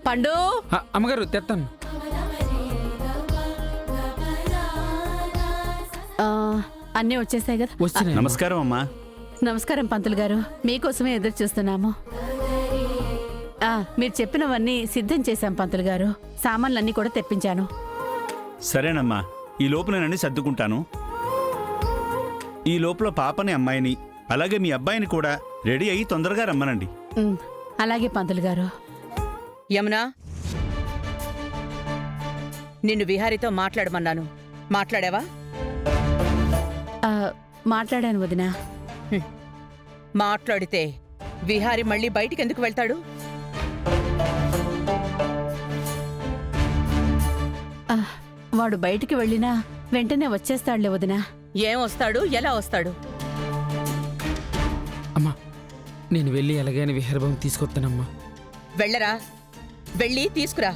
పండు అమ్మగారు తెస్తాను. అన్నీ వచ్చేసాయి కదా. వచ్చినాయి. నమస్కారం అమ్మా. నమస్కారం పంతులు గారు, మీకోసమే ఎదురు చూస్తున్నాము. మీరు చెప్పినవన్నీ సిద్ధం చేశాం పంతులు గారు. సామాన్లన్నీ కూడా తెప్పించాను. సరేనమ్మా, ఈ లోపు నేనన్నీ సర్దుకుంటాను. ఈ లోపల పాపని అమ్మాయిని అలాగే మీ అబ్బాయిని కూడా రెడీ అయ్యి తొందరగా రమ్మనండి. అలాగే పంతులు గారు. యమునా, నిన్ను విహారితో మాట్లాడమన్నాను, మాట్లాడావా? మాట్లాడాను వదినా. మాట్లాడితే విహారి మళ్ళీ బయటికెందుకు వెళ్తాడు? వాడు బయటికి వెళ్ళినా వెంటనే వచ్చేస్తాడులే వదినా. ఏం వస్తాడు, ఎలా వస్తాడు? అమ్మా, నేను వెళ్ళి ఎలాగైనా విహారభవన్ తీసుకొస్తానమ్మా. వెళ్ళరా, వెళ్ళి తీసుకురా.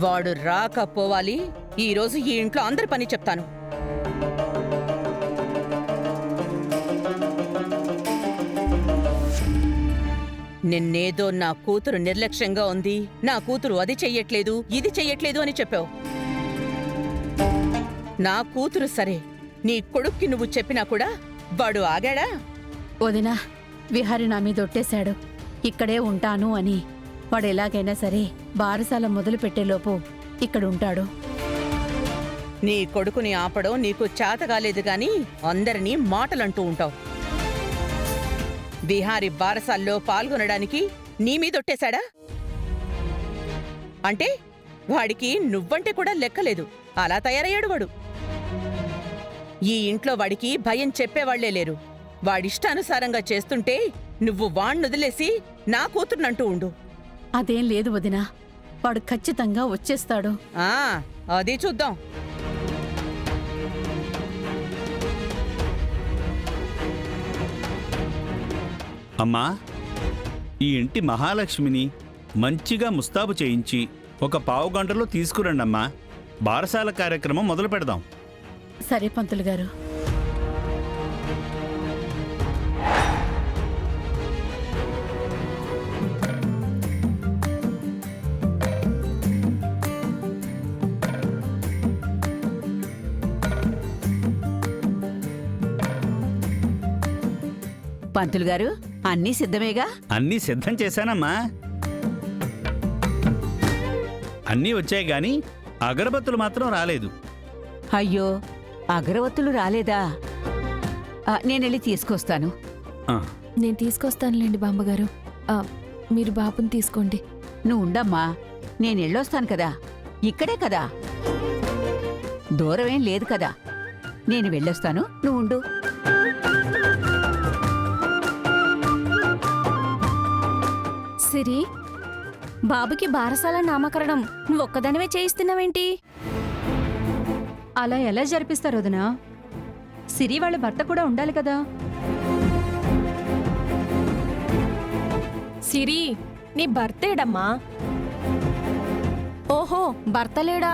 వాడు రాకపోవాలి. ఈరోజు ఈ ఇంట్లో అందరి పని చెప్తాను. నిన్నేదో నా కూతురు నిర్లక్ష్యంగా ఉంది, నా కూతురు అది చెయ్యట్లేదు, ఇది చెయ్యట్లేదు అని చెప్పావు. నా కూతురు సరే, నీ కొడుక్కి నువ్వు చెప్పినా కూడా వాడు ఆగాడా? వదినా, విహారి నా మీద ఒట్టేశాడు, ఇక్కడే ఉంటాను అని. వాడు ఎలాగైనా సరే బారసాల మొదలు పెట్టేలోపు ఇక్కడ ఉంటాడు. నీ కొడుకుని ఆపడం నీకు చేతగాలేదు గాని అందరినీ మాటలంటూ ఉంటావు. విహారి బారసాల్లో పాల్గొనడానికి నీ మీదొట్టేశాడా? అంటే వాడికి నువ్వంటే కూడా లెక్కలేదు, అలా తయారయ్యాడు వాడు. ఈ ఇంట్లో వాడికి భయం చెప్పేవాళ్లే లేరు. వాడిష్టానుసారంగా చేస్తుంటే నువ్వు వాణ్ణొదిలేసి నా కూతుర్నంటూ ఉండు. అదేం లేదు వదినా, వాడు ఖచ్చితంగా వచ్చేస్తాడు. అది చూద్దాం. అమ్మా, ఈ ఇంటి మహాలక్ష్మిని మంచిగా ముస్తాబు చేయించి ఒక పావుగంటలో తీసుకురండమ్మా. బారసాల కార్యక్రమం మొదలు పెడదాం. సరే పంతులు గారు. పంతులు గారు, అన్నీ సిద్ధమేగా? అన్నీ సిద్ధం చేశానమ్మా. అన్నీ వచ్చాయి గాని అగరబత్తులు మాత్రం రాలేదు. అయ్యో, అగరవత్తులు రాలేదా? నేనెళ్ళి తీసుకొస్తాను. నేను తీసుకొస్తానులేండి బామ్మగారు. మీరు బాబుని తీసుకోండి. నువ్వు ఉండమ్మా, నేనెళ్ళొస్తాను కదా, ఇక్కడే కదా, దూరమేం లేదు కదా. నేను వెళ్ళొస్తాను, నువ్వు ఉండు. సిరి, బాబుకి బారసాల నామకరణం నువ్వొక్కదానివే చేయిస్తున్నావేంటి? అలా ఎలా జరిపిస్తారు వదినా? సిరి వాళ్ళ భర్త కూడా ఉండాలి కదా. సిరి, నీ భర్తేడమ్మా? ఓహో, భర్త లేడా?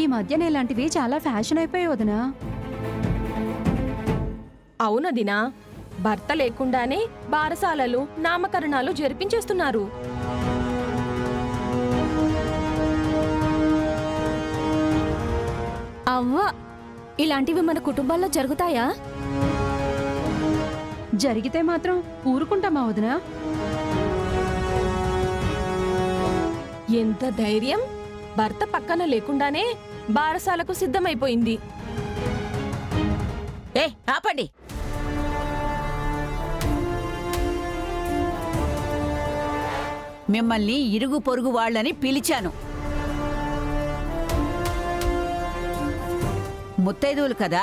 ఈ మధ్యన ఇలాంటివి చాలా ఫ్యాషన్ అయిపోయాయి వదినా. అవునదినా, భర్త లేకుండానే బారసాలలు నామకరణాలు జరిపించేస్తున్నారు. అవ్వ, ఇలాంటివి మన కుటుంబాల్లో జరుగుతాయా? జరిగితే మాత్రం ఊరుకుంటామా వదినా? ఎంత ధైర్యం! భర్త పక్కన లేకుండానే బారసాలకు సిద్ధమైపోయింది. ఆపండి. మిమ్మల్ని ఇరుగు పొరుగు వాళ్ళని పిలిచాను. ముత్తైదువులు కదా,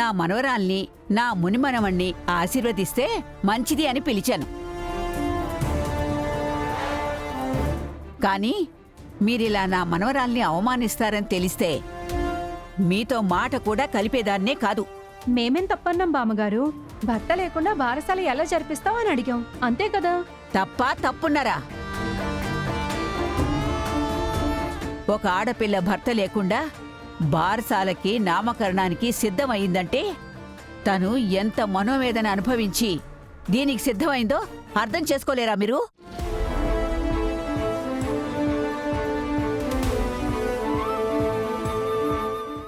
నా మనవరాల్ని, నా మునిమనవణ్ణి ఆశీర్వదిస్తే మంచిది అని పిలిచాను. కానీ మీరిలా నా మనవరాల్ని అవమానిస్తారని తెలిస్తే మీతో మాట కూడా కలిపేదాన్నే కాదు. మేమేం తప్పన్నాం బామ్మగారు? భర్త లేకుండా బారసాల ఎలా జరిపిస్తావు అని అడిగాం, అంతే కదా. తప్పా తప్పున్నారా? ఒక ఆడపిల్ల భర్త లేకుండా బారసాలకి నామకరణానికి సిద్ధమయ్యిందంటే తను ఎంత మనోవేదన అనుభవించి దీనికి సిద్ధమైందో అర్థం చేసుకోలేరా మీరు?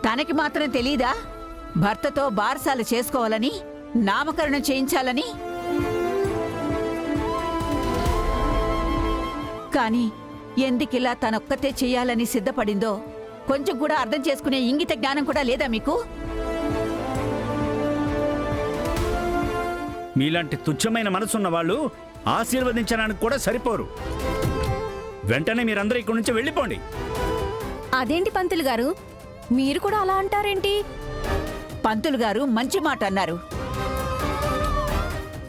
తనకి మాత్రం తెలీదా భర్తతో బారసాల చేసుకోవాలని, నామకరణం చేయించాలని? కాని ఎందుకిలా తనొక్కతే చెయ్యాలని సిద్ధపడిందో కొంచెం కూడా అర్థం చేసుకునే ఇంగిత జ్ఞానం కూడా లేదా మీకు? మీలాంటి తుచ్చమైన మనసున్న వాళ్ళు ఆశీర్వదించడానికి కూడా సరిపోరు. వెంటనే మీరందరూ ఇక్కడి నుంచి వెళ్ళిపోండి. అదేంటి పంతులు గారు, మీరు కూడా అలా అంటారేంటి? పంతులు గారు మంచి మాట అన్నారు.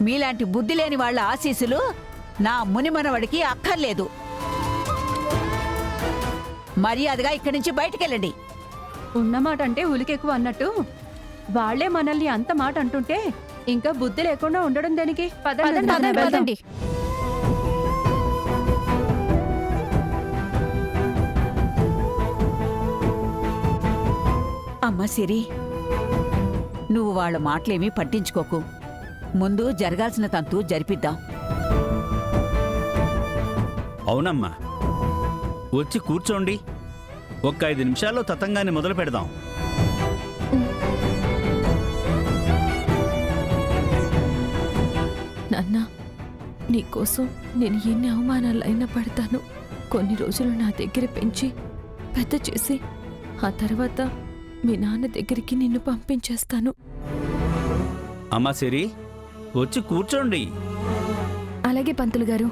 మీలాంటి బుద్ధి లేని వాళ్ళ ఆశీస్సులు నా మునిమనవడికి అక్కర్లేదు. మర్యాదగా ఇక్కడి నుంచి బయటికెళ్ళండి. ఉన్నమాట అంటే ఉలికెక్కువ అన్నట్టు వాళ్లే మనల్ని అంత మాట అంటుంటే ఇంకా బుద్ధి లేకుండా ఉండడం దేనికి? పదండి, వెళ్దాం. అమ్మ సిరి, నువ్వు వాళ్ళ మాటలేమీ పట్టించుకోకు. ముందు జరగాల్సిన తంతు జరిపిద్దాం. అవునమ్మా, వచ్చి కూర్చోండి. ఒక్క 5 నిమిషాల్లో తతంగాన్ని మొదలు పెడదాం. నాన్న, నీకోసం నేను ఎన్ని అవమానాలైనా పడతాను. కొన్ని రోజులు నా దగ్గర పెంచి పెద్ద చేసి ఆ తర్వాత మీ నాన్న దగ్గరికి నిన్ను పంపించేస్తాను. అమ్మా సిరి, వచ్చి కూర్చోండి. అలాగే పంతులు గారు.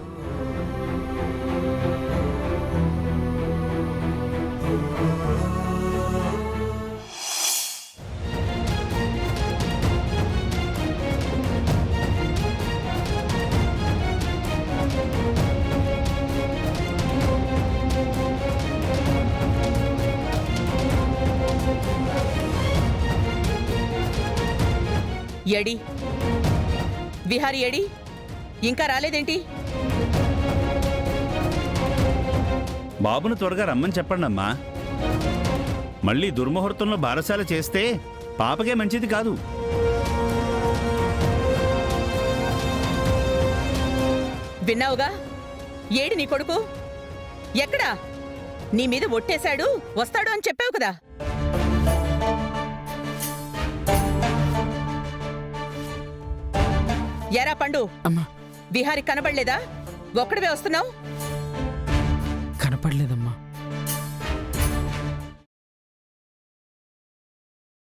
ఎడి విహారి, ఎడి ఇంకా రాలేదేంటి? బాబును త్వరగా రమ్మని చెప్పండమ్మా. మళ్ళీ దుర్ముహూర్తంలో బారసాల చేస్తే పాపకే మంచిది కాదు. విన్నావుగా? ఏడి నీ కొడుకు? ఎక్కడా? నీ మీద ఒట్టేశాడు, వస్తాడు అని చెప్పావు కదా. ఎరా పండు, అమ్మా, విహారి కనబడలేదా? ఒక్కడివే వస్తున్నావు? కనపడలేదమ్మా.